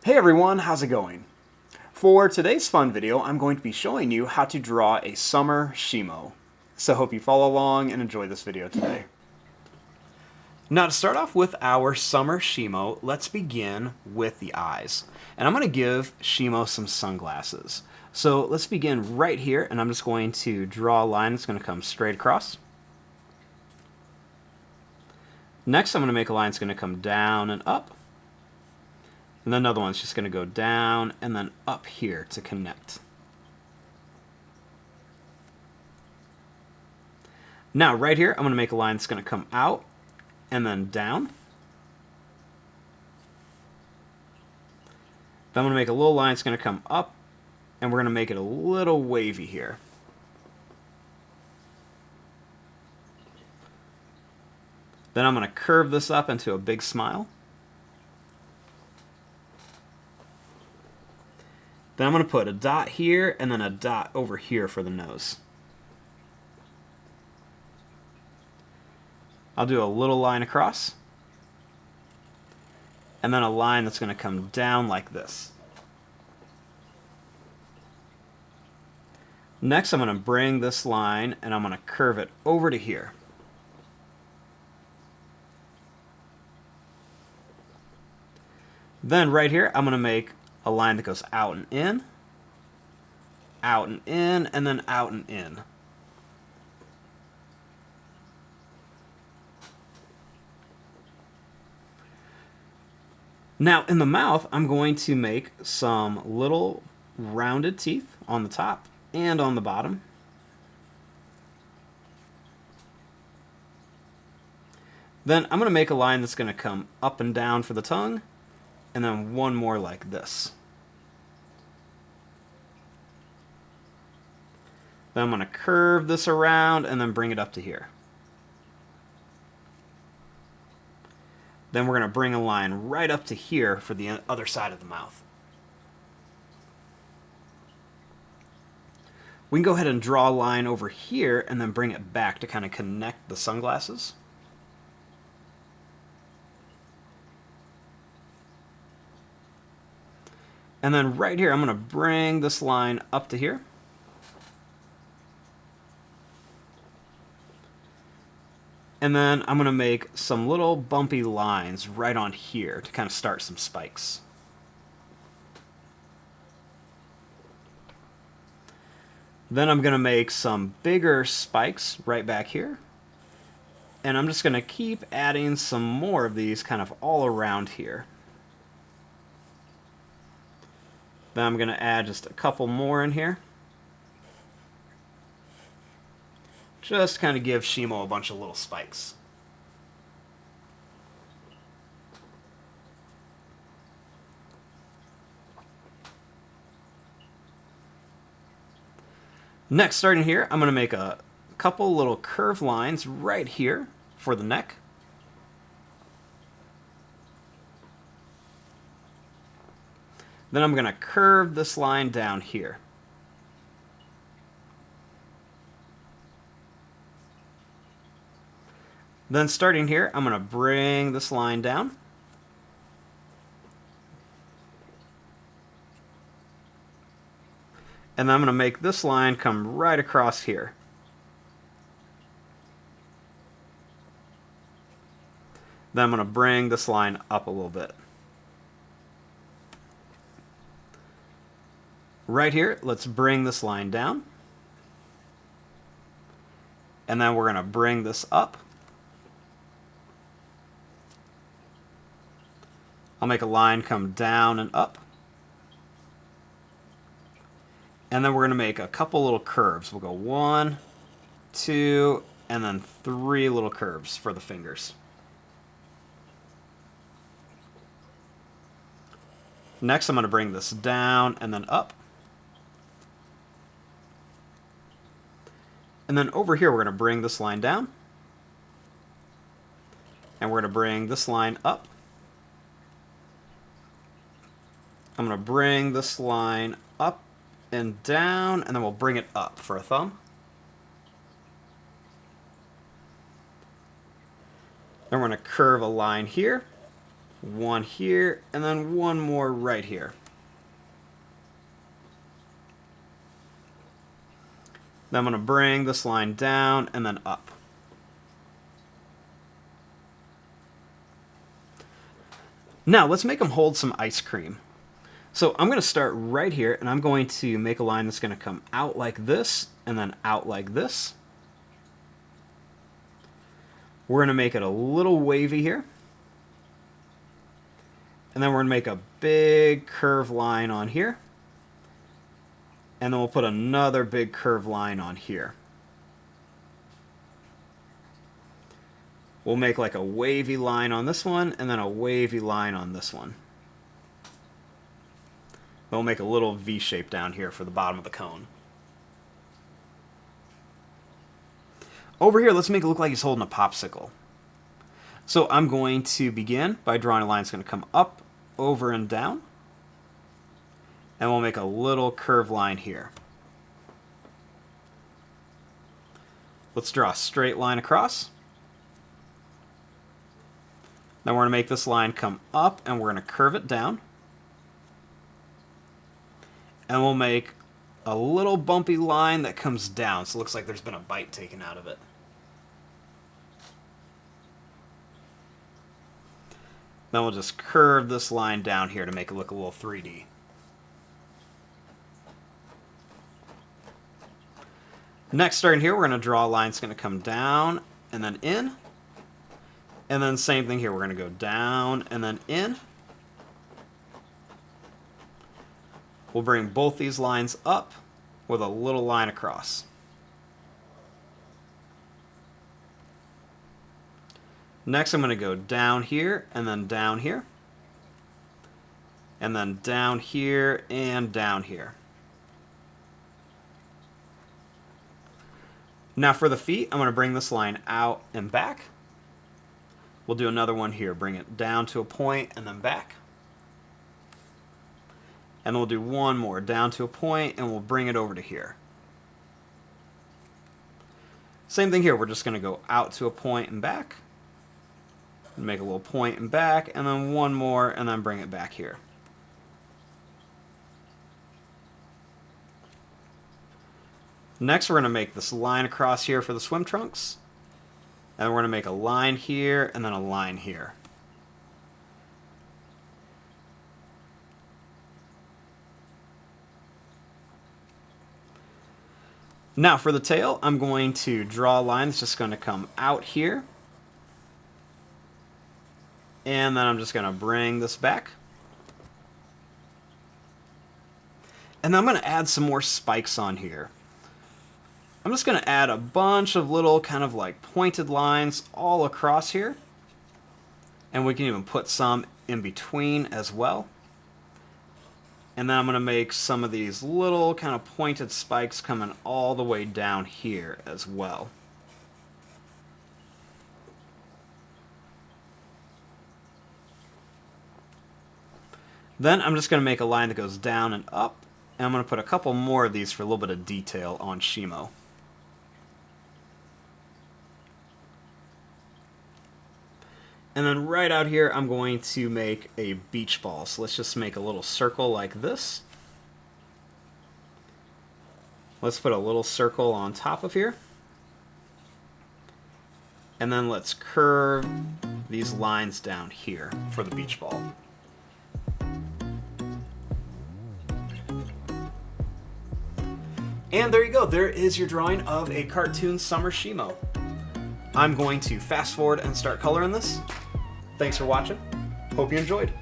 Hey everyone, how's it going? For today's fun video, I'm going to be showing you how to draw a summer Shimo. So hope you follow along and enjoy this video today. Now to start off with our summer Shimo, let's begin with the eyes. And I'm going to give Shimo some sunglasses. So let's begin right here, and I'm just going to draw a line that's going to come straight across. Next, I'm going to make a line that's going to come down and up. And then another one's just going to go down and then up here to connect. Now, right here, I'm going to make a line that's going to come out and then down. Then I'm going to make a little line that's going to come up, and we're going to make it a little wavy here. Then I'm going to curve this up into a big smile. Then I'm going to put a dot here and then a dot over here for the nose. I'll do a little line across, and then a line that's going to come down like this. Next, I'm going to bring this line and I'm going to curve it over to here. Then right here, I'm going to make a line that goes out and in, and then out and in. Now in the mouth, I'm going to make some little rounded teeth on the top and on the bottom. Then I'm going to make a line that's going to come up and down for the tongue, and then one more like this. Then I'm going to curve this around and then bring it up to here. Then we're going to bring a line right up to here for the other side of the mouth. We can go ahead and draw a line over here and then bring it back to kind of connect the sunglasses. And then right here, I'm going to bring this line up to here. And then I'm going to make some little bumpy lines right on here to kind of start some spikes. Then I'm going to make some bigger spikes right back here. And I'm just going to keep adding some more of these kind of all around here. Then I'm going to add just a couple more in here. Just kind of give Shimo a bunch of little spikes. Next, starting here, I'm going to make a couple little curved lines right here for the neck. Then I'm going to curve this line down here. Then starting here, I'm going to bring this line down. And then I'm going to make this line come right across here. Then I'm going to bring this line up a little bit. Right here, let's bring this line down. And then we're going to bring this up. I'll make a line come down and up. And then we're going to make a couple little curves. We'll go 1, 2, and then 3 little curves for the fingers. Next, I'm going to bring this down and then up. And then over here, we're going to bring this line down. And we're going to bring this line up. I'm going to bring this line up and down, and then we'll bring it up for a thumb. Then we're going to curve a line here, one here, and then one more right here. Then I'm going to bring this line down and then up. Now let's make them hold some ice cream. So I'm going to start right here, and I'm going to make a line that's going to come out like this and then out like this. We're going to make it a little wavy here. And then we're going to make a big curved line on here. And then we'll put another big curved line on here. We'll make like a wavy line on this one, and then a wavy line on this one. We'll make a little V shape down here for the bottom of the cone. Over here, let's make it look like he's holding a popsicle. So I'm going to begin by drawing a line that's going to come up, over, and down. And we'll make a little curved line here. Let's draw a straight line across. Then we're going to make this line come up, and we're going to curve it down. And we'll make a little bumpy line that comes down, so it looks like there's been a bite taken out of it. Then we'll just curve this line down here to make it look a little 3D. Next, starting here, we're going to draw a line that's going to come down and then in. And then same thing here, we're going to go down and then in. We'll bring both these lines up with a little line across. Next, I'm going to go down here and then down here. And then down here and down here. Now for the feet, I'm going to bring this line out and back. We'll do another one here. Bring it down to a point and then back. And then we'll do one more down to a point and we'll bring it over to here. Same thing here. We're just going to go out to a point and back. Make a little point and back, and then one more, and then bring it back here. Next, we're going to make this line across here for the swim trunks. And we're going to make a line here, and then a line here. Now for the tail, I'm going to draw a line that's just going to come out here. And then I'm just going to bring this back. And then I'm going to add some more spikes on here. I'm just going to add a bunch of little kind of like pointed lines all across here. And we can even put some in between as well. And then I'm going to make some of these little kind of pointed spikes coming all the way down here as well. Then I'm just going to make a line that goes down and up, and I'm going to put a couple more of these for a little bit of detail on Shimo. And then right out here, I'm going to make a beach ball. So let's just make a little circle like this. Let's put a little circle on top of here. And then let's curve these lines down here for the beach ball. And there you go, there is your drawing of a cartoon summer Shimo. I'm going to fast forward and start coloring this. Thanks for watching. Hope you enjoyed.